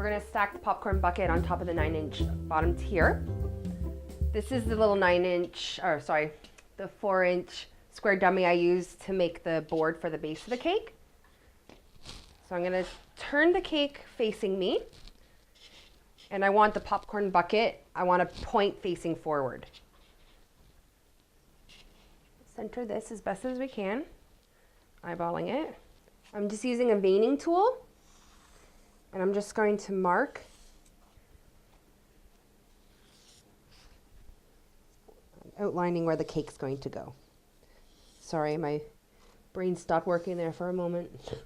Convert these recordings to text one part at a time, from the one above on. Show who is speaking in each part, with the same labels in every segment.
Speaker 1: we're gonna stack the popcorn bucket on top of the 9-inch bottom tier. This is the little the 4-inch square dummy I use to make the board for the base of the cake. So I'm gonna turn the cake facing me, and I want the popcorn bucket, I want to point facing forward. Center this as best as we can, eyeballing it. I'm just using a veining tool, and I'm just going to mark outlining where the cake's going to go. Sorry, my brain stopped working there for a moment.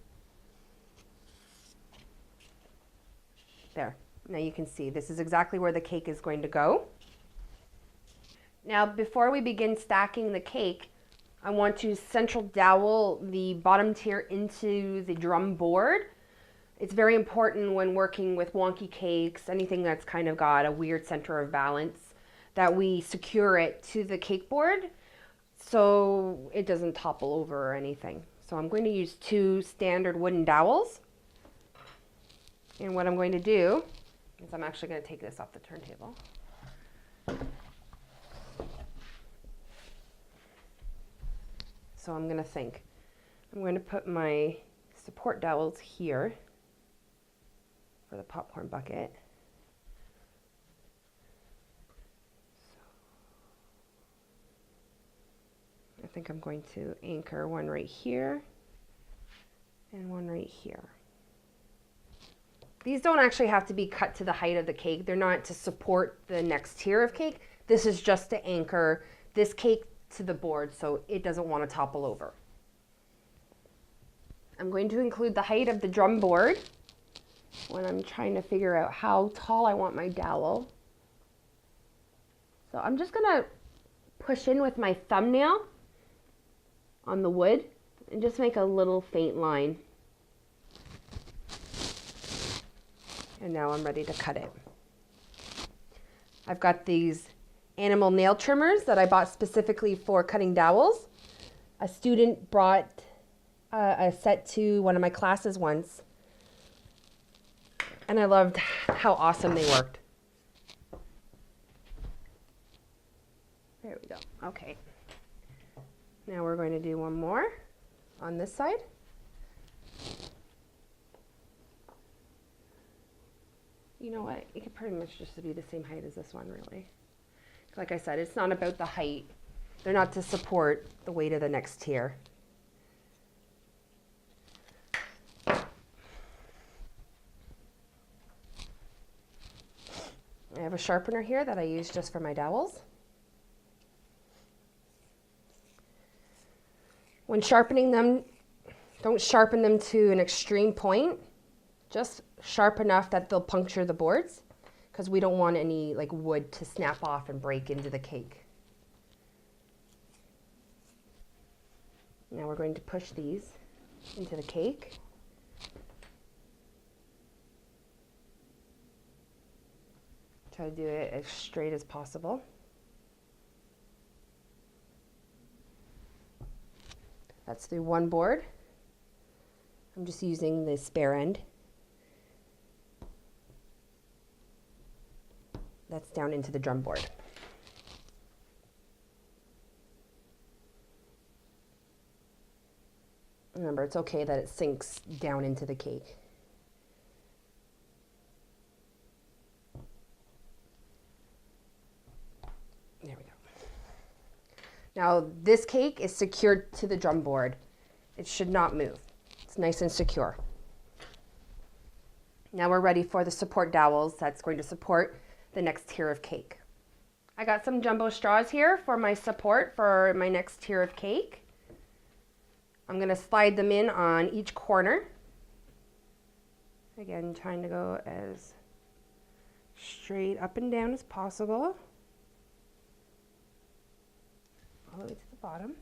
Speaker 1: There, now you can see this is exactly where the cake is going to go. Now, before we begin stacking the cake, I want to central dowel the bottom tier into the drum board. It's very important when working with wonky cakes, anything that's kind of got a weird center of balance, that we secure it to the cake board so it doesn't topple over or anything. So I'm going to use 2 standard wooden dowels. And what I'm going to do is I'm actually going to take this off the turntable. So I'm going to put my support dowels here for the popcorn bucket. I think I'm going to anchor one right here and one right here. These don't actually have to be cut to the height of the cake. They're not to support the next tier of cake. This is just to anchor this cake to the board so it doesn't want to topple over. I'm going to include the height of the drum board when I'm trying to figure out how tall I want my dowel. So I'm just going to push in with my thumbnail on the wood and just make a little faint line. And now I'm ready to cut it. I've got these animal nail trimmers that I bought specifically for cutting dowels. A student brought a set to one of my classes once, and I loved how awesome they worked. There we go. Okay. Now we're going to do one more on this side. You know what? It could pretty much just be the same height as this one, really. Like I said, it's not about the height. They're not to support the weight of the next tier. I have a sharpener here that I use just for my dowels. When sharpening them, don't sharpen them to an extreme point. Just sharp enough that they'll puncture the boards, because we don't want any like wood to snap off and break into the cake. Now we're going to push these into the cake. Try to do it as straight as possible. That's through one board. I'm just using the spare end. That's down into the drum board. Remember, it's okay that it sinks down into the cake. There we go. Now, this cake is secured to the drum board. It should not move. It's nice and secure. Now we're ready for the support dowels that's going to support the next tier of cake. I got some jumbo straws here for my support for my next tier of cake. I'm going to slide them in on each corner. Again, trying to go as straight up and down as possible. All the way to the bottom.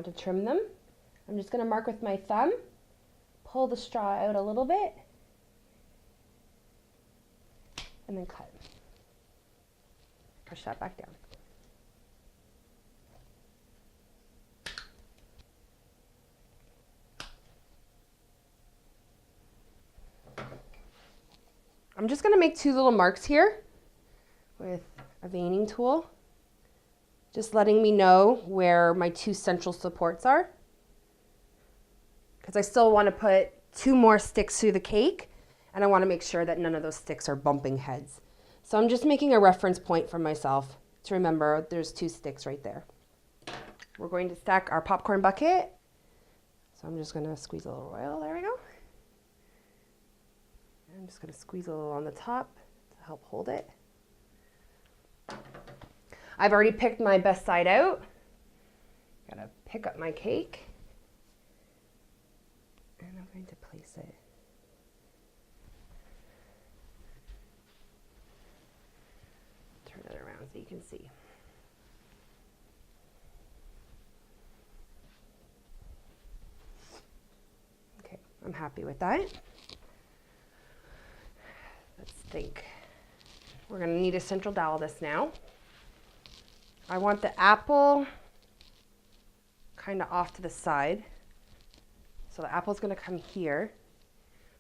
Speaker 1: Now to trim them, I'm just going to mark with my thumb, pull the straw out a little bit, and then cut. Push that back down. I'm just going to make 2 little marks here with a veining tool, just letting me know where my 2 central supports are, because I still want to put 2 more sticks through the cake, and I want to make sure that none of those sticks are bumping heads. So I'm just making a reference point for myself to remember there's 2 sticks right there. We're going to stack our popcorn bucket. So I'm just going to squeeze a little oil. There we go. I'm just going to squeeze a little on the top to help hold it. I've already picked my best side out. Gotta pick up my cake. And I'm going to place it. Turn it around so you can see. Okay, I'm happy with that. Let's think. We're going to need a central dowel this now. I want the apple kind of off to the side. So the apple's going to come here.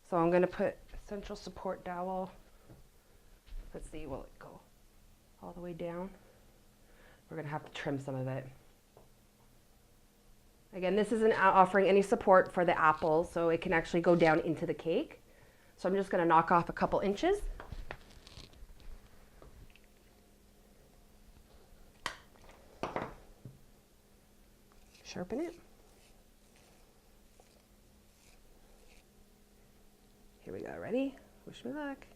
Speaker 1: So I'm going to put a central support dowel. Let's see, will it go all the way down? We're going to have to trim some of it. Again, this isn't offering any support for the apple, so it can actually go down into the cake. So I'm just going to knock off a couple inches. Sharpen it. Here we go, ready? Wish me luck.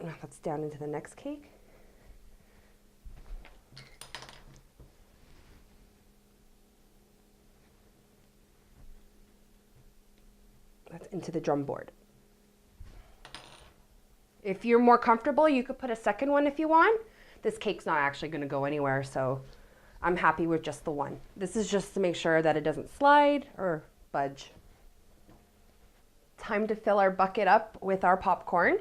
Speaker 1: Now that's down into the next cake. That's into the drum board. If you're more comfortable, you could put a second one if you want. This cake's not actually going to go anywhere, so I'm happy with just the one. This is just to make sure that it doesn't slide or budge. Time to fill our bucket up with our popcorn.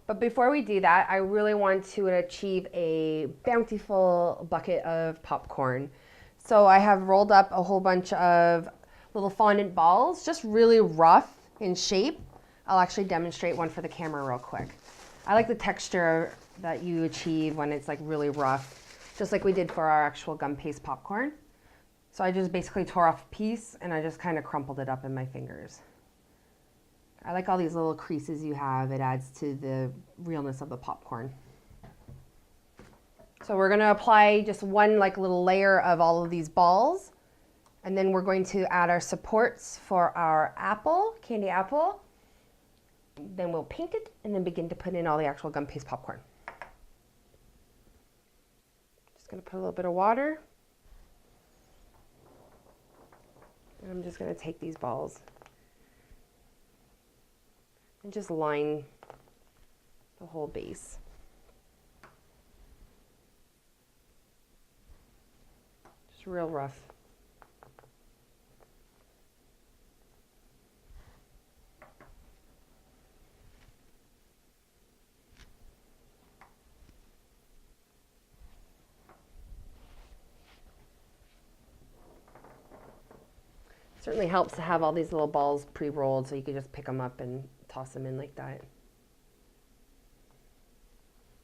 Speaker 1: But before we do that, I really want to achieve a bountiful bucket of popcorn. So I have rolled up a whole bunch of little fondant balls, just really rough in shape. I'll actually demonstrate one for the camera real quick. I like the texture that you achieve when it's like really rough, just like we did for our actual gum paste popcorn. So I just basically tore off a piece and I just kind of crumpled it up in my fingers. I like all these little creases you have. It adds to the realness of the popcorn. So we're going to apply just one like little layer of all of these balls. And then we're going to add our supports for our apple, candy apple. Then we'll paint it and then begin to put in all the actual gum paste popcorn. Just going to put a little bit of water. And I'm just going to take these balls and just line the whole base. Just real rough. Certainly helps to have all these little balls pre-rolled so you can just pick them up and toss them in like that.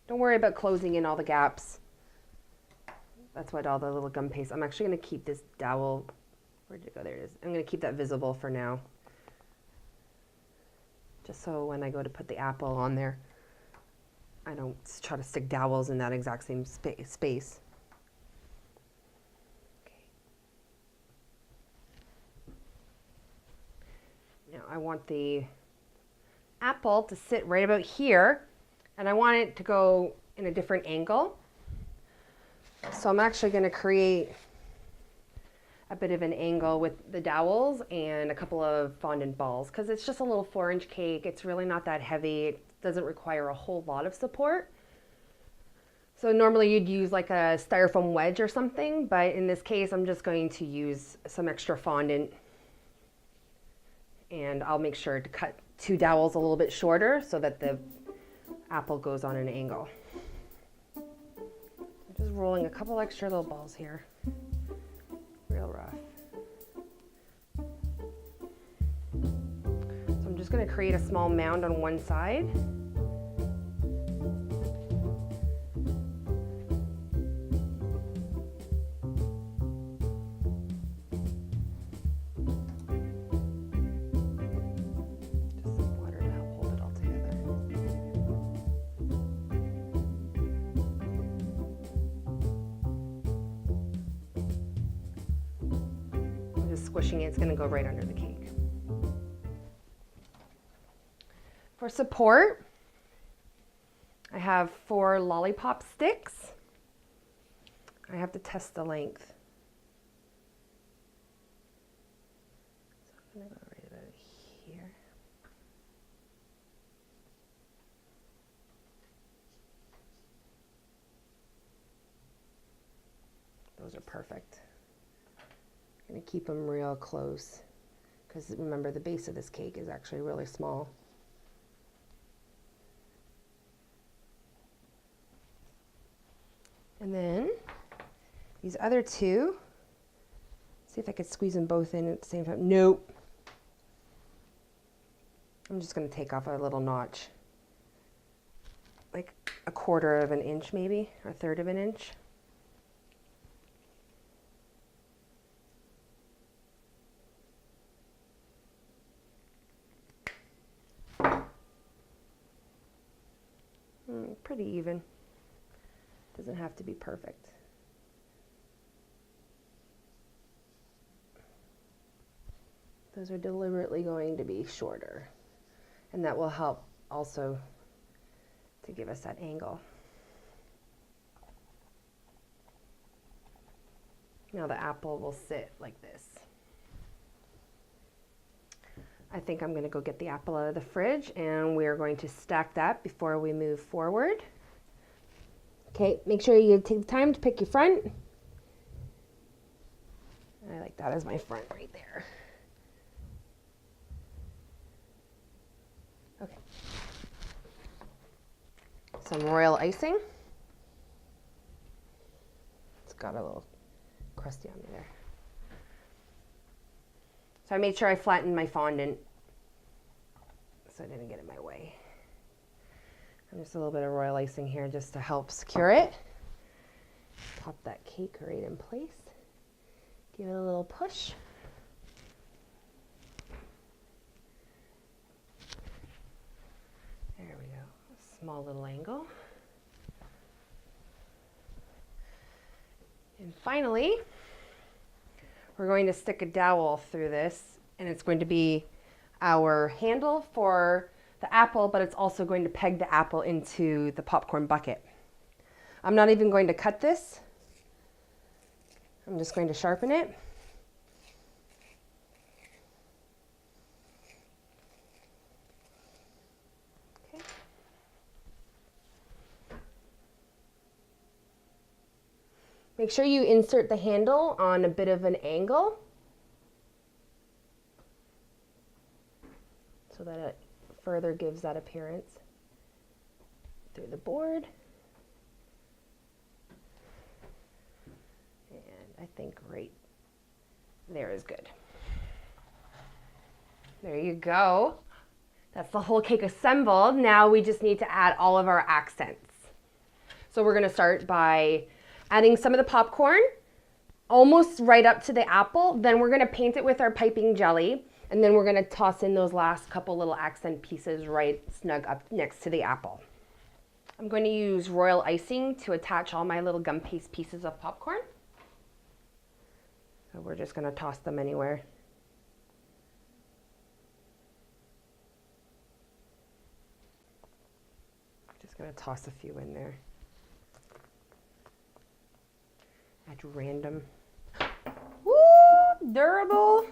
Speaker 1: Don't worry about closing in all the gaps. That's what all the little gum paste. I'm actually going to keep this dowel. Where did it go? There it is. I'm going to keep that visible for now. Just so when I go to put the apple on there, I don't try to stick dowels in that exact same space. Now I want the apple to sit right about here, and I want it to go in a different angle. So I'm actually going to create a bit of an angle with the dowels and a couple of fondant balls because it's just a little 4-inch cake. It's really not that heavy. It doesn't require a whole lot of support. So normally you'd use like a styrofoam wedge or something, but in this case I'm just going to use some extra fondant, and I'll make sure to cut 2 dowels a little bit shorter so that the apple goes on an angle. I'm just rolling a couple extra little balls here, real rough. So I'm just going to create a small mound on one side. Squishing it, it's going to go right under the cake. For support, I have 4 lollipop sticks. I have to test the length. So I'm going to go right about here. Those are perfect. I'm going to keep them real close because remember the base of this cake is actually really small. And then these other 2, see if I could squeeze them both in at the same time. Nope. I'm just going to take off a little notch, like 1/4 of an inch maybe, or 1/3 of an inch. Pretty even. Doesn't have to be perfect. Those are deliberately going to be shorter, and that will help also to give us that angle. Now the apple will sit like this. I think I'm going to go get the apple out of the fridge, and we're going to stack that before we move forward. Okay, make sure you take the time to pick your front. I like that as my front right there. Okay. Some royal icing. It's got a little crusty on there. So I made sure I flattened my fondant so I didn't get in my way. And just a little bit of royal icing here just to help secure it. Pop that cake right in place. Give it a little push. There we go. A small little angle. And finally, we're going to stick a dowel through this, and it's going to be our handle for the apple, but it's also going to peg the apple into the popcorn bucket. I'm not even going to cut this. I'm just going to sharpen it. Okay. Make sure you insert the handle on a bit of an angle so that it further gives that appearance through the board. And I think right there is good. There you go. That's the whole cake assembled. Now we just need to add all of our accents. So we're going to start by adding some of the popcorn almost right up to the apple. Then we're going to paint it with our piping jelly. And then we're going to toss in those last couple little accent pieces right snug up next to the apple. I'm going to use royal icing to attach all my little gum paste pieces of popcorn. So we're just going to toss them anywhere. Just going to toss a few in there at random. Woo! Durable.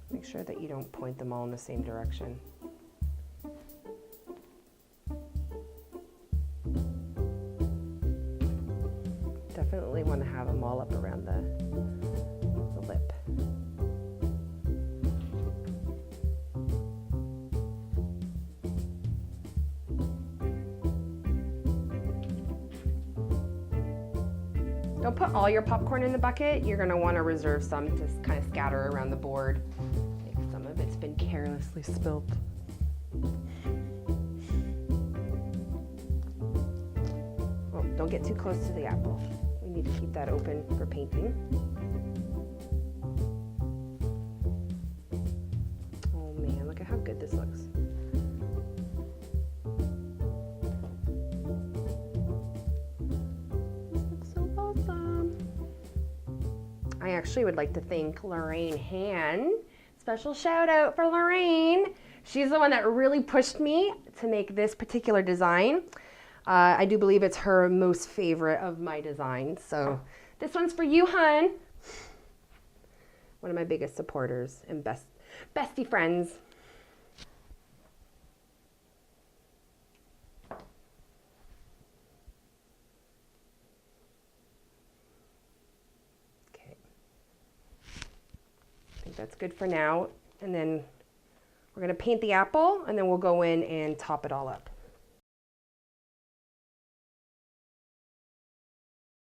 Speaker 1: Make sure that you don't point them all in the same direction. have them all up around the lip. Don't put all your popcorn in the bucket. You're going to want to reserve some to kind of scatter around the board. Like some of it's been carelessly spilled. Oh, don't get too close to the apple. We need to keep that open for painting. Oh man, look at how good this looks. I actually would like to thank Lorraine Han. Special shout out for Lorraine. She's the one that really pushed me to make this particular design. I do believe it's her most favorite of my designs. So this one's for you, hun. One of my biggest supporters and bestie friends. That's good for now, and then we're going to paint the apple, and then we'll go in and top it all up.